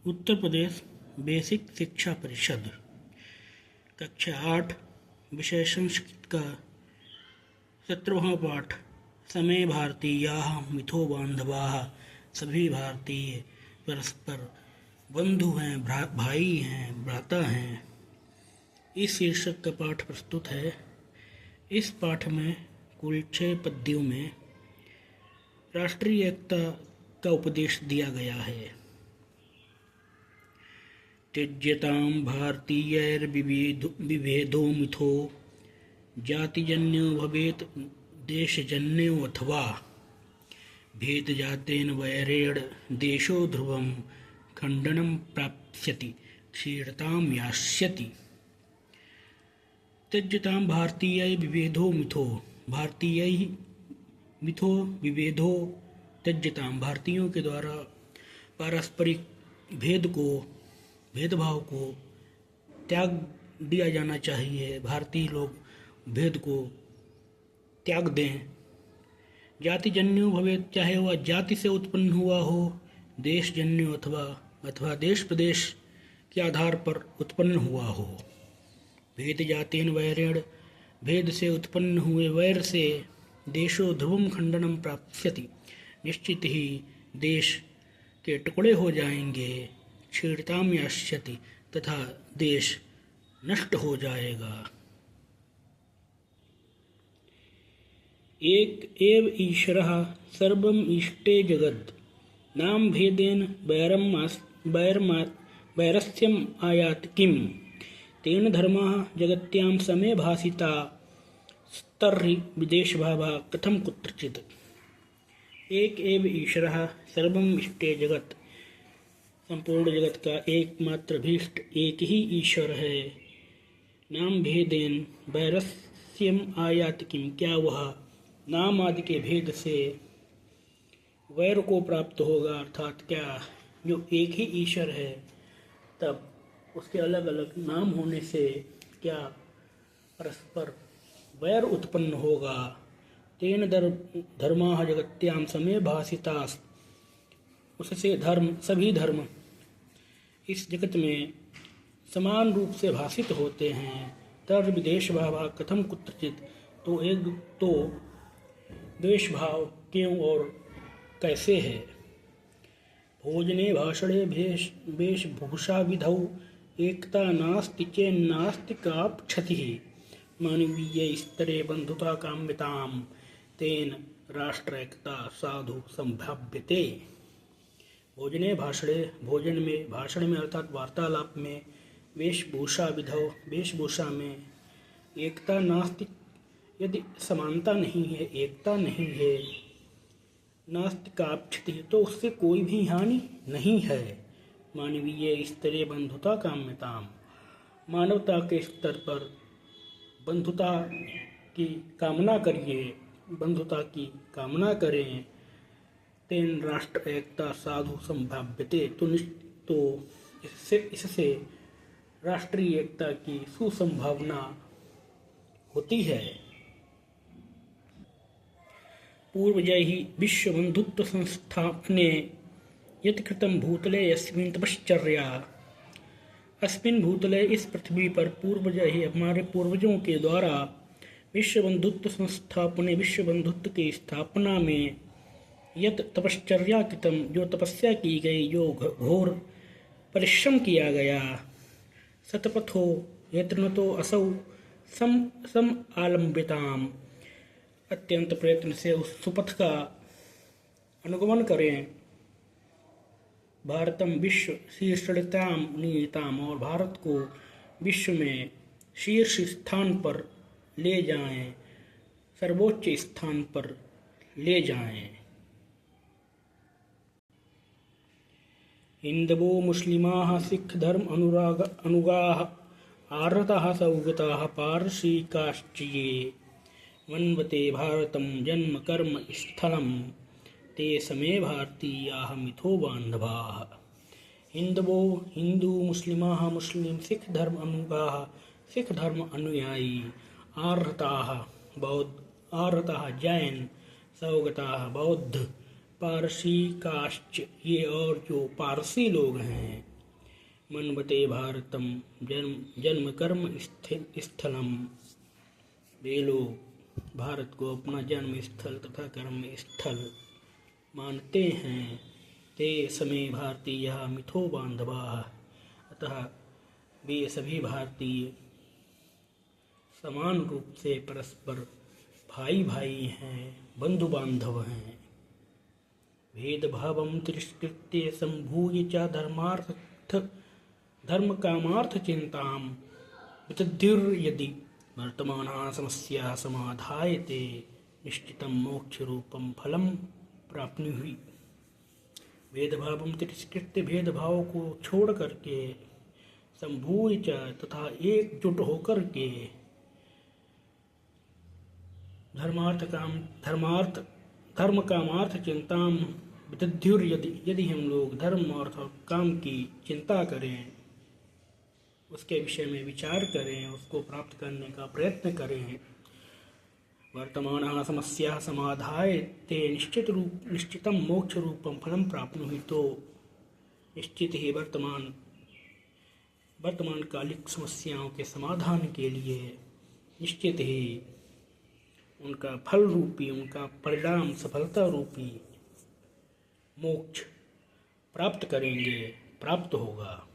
Uttar Pradesh basic शिक्षा परिषद कक्षा 8 विषय संस्कृत का 17वां पाठ समय भारतीयाः मिथो बांधवाः। सभी भारतीय परस्पर बंधु हैं, भाई हैं, भ्राता हैं। इस शीर्षक का पाठ प्रस्तुत है। इस पाठ में कुल 6 पद्यों में राष्ट्रीय एकता का उपदेश दिया गया है। त्यज्यतां भारतीयैर्विभेदो मिथो जातिजन्यो भवेत् देशजन्यो अथवा भेदजातेन वैरेण देशो ध्रुवं खण्डनं प्राप्स्यति क्षीणतां यास्यति। त्यज्यतां भारतीयै विभेदो मिथो, भारतीयै मिथो विभेदो त्यज्यतां, भारतीयों के द्वारा पारस्परिक भेदभाव को त्याग दिया जाना चाहिए। भारतीय लोग भेद को त्याग दें। जातिजन्यो भवेत्, चाहे वह जाति से उत्पन्न हुआ हो, देशजन्यो अथवा देश प्रदेश के आधार पर उत्पन्न हुआ हो। भेद जातेन वैरेण, भेद से उत्पन्न हुए वैर से देशो ध्रुवम खंडनम प्राप्स्यति, निश्चित ही देश के टुकड़े हो जाएंगे। क्षीणताम यास्यति, तथा देश नष्ट हो जाएगा। एक एव ईश्वरः सर्वम ईष्टे जगत्, नाम भेदेन वैरस्यम आयात किम, तेन धर्मः जगत्यां समे भासिता तर्हि विदेश भावा कथम कुत्रचित्। एक एव ईश्वरः सर्वम ईष्टे जगत्, संपूर्ण जगत का एकमात्र भीष्ट एक ही ईश्वर है। नाम भेदेन वैरस्यम आयात किम, क्या वह नाम आदि के भेद से वैर को प्राप्त होगा, अर्थात क्या जो एक ही ईश्वर है तब उसके अलग अलग नाम होने से क्या परस्पर वैर उत्पन्न होगा। तेन धर्माः जगत्यां समे भासितास्, उससे सभी धर्म इस जगत में समान रूप से भाषित होते हैं। तर विदेश भावा कथम कुत्रचित, तो द्वेष भाव क्यों और कैसे है। भोजने भाषणे वेशभूषा विधौ एकता नास्ति चेन्नास्ति काप क्षतिः, मानवीय स्तरे बंधुता काम्यताम, तेन राष्ट्र एकता साधु संभाव्यते। भोजने भाषणे, भोजन में, भाषण में अर्थात वार्तालाप में, वेशभूषा विधौ, वेशभूषा में, एकता नास्ति, यदि समानता नहीं है, एकता नहीं है, नास्ति काक्षति, तो उससे कोई भी हानि नहीं है। मानवीय स्तरे बंधुता काम्यताम, मानवता के स्तर पर बंधुता की कामना करिए, बंधुता की कामना करें। तेन राष्ट्र एकता साधु संभाव्यते, तो इससे राष्ट्रीय एकता की सुसंभावना होती है। पूर्वजैः विश्व बंधुत्व संस्थापने यत् कृतं भूतले यस्मिन् तपश्चर्या, अस्मिन् भूतले, इस पृथ्वी पर पूर्वजैः, हमारे पूर्वजों के द्वारा, विश्व बंधुत्व संस्थापने, विश्व बंधुत्व की स्थापना में, यत तपश्चर्या कृतम, जो तपस्या की गई, जो घोर परिश्रम किया गया, सतपथो यत्नतो असौ सम आलम्बिताम, अत्यंत प्रयत्न से उस सुपथ का अनुगमन करें। भारतम विश्व शीर्षताम नीताम, और भारत को विश्व में शीर्ष स्थान पर ले जाएं, सर्वोच्च स्थान पर ले जाएं। हिंदवो मुस्लिमाः सिख धर्म अनुगाः आर्हताः सौगताः पारसीकाश्च ये, वन्वते भारतं जन्म कर्म स्थलं, ते समे भारतीयाः मिथो बान्धवाः। हिंदवो, हिंदू, मुस्लिमाः, मुस्लिम, सिख धर्म अनुगाः, सिख धर्म अनुयायी, आर्हताः, बौद्ध, आर्हताः जैन, सौगताः बौद्ध, पारसी काश्च, ये और जो पारसी लोग हैं, मन्वते भारतम जन्म जन्म कर्म स्थलम। वे लोग भारत को अपना जन्म स्थल तथा कर्म स्थल मानते हैं। ते समे भारतीय मिथो बांधवा। अतः वे सभी भारतीय समान रूप से परस्पर भाई भाई हैं, बंधु बांधव हैं। भेदभावं तिरस्कृत्य सम्भूय च धर्म कामार्थ चिंतां वितद्युर्यदि वर्तमाना समस्या समाधायते निश्चितं मोक्ष रूपं फलं प्राप्नुहि। भेदभावं तिरस्कृत्य भेदभाव को छोड़ करके सम्भूय च तथा एकजुट होकर के धर्म कामार्थ चिंताम विदध्युर यदि हम लोग धर्म अर्थ और काम की चिंता करें, उसके विषय में विचार करें, उसको प्राप्त करने का प्रयत्न करें। वर्तमान समस्या समाधाय ते निश्चितम मोक्ष रूपम फलम प्राप्नुहि। तो निश्चित ही वर्तमान कालिक समस्याओं के समाधान के लिए निश्चित ही उनका फल रूपी, उनका परिणाम सफलता रूपी मोक्ष प्राप्त होगा।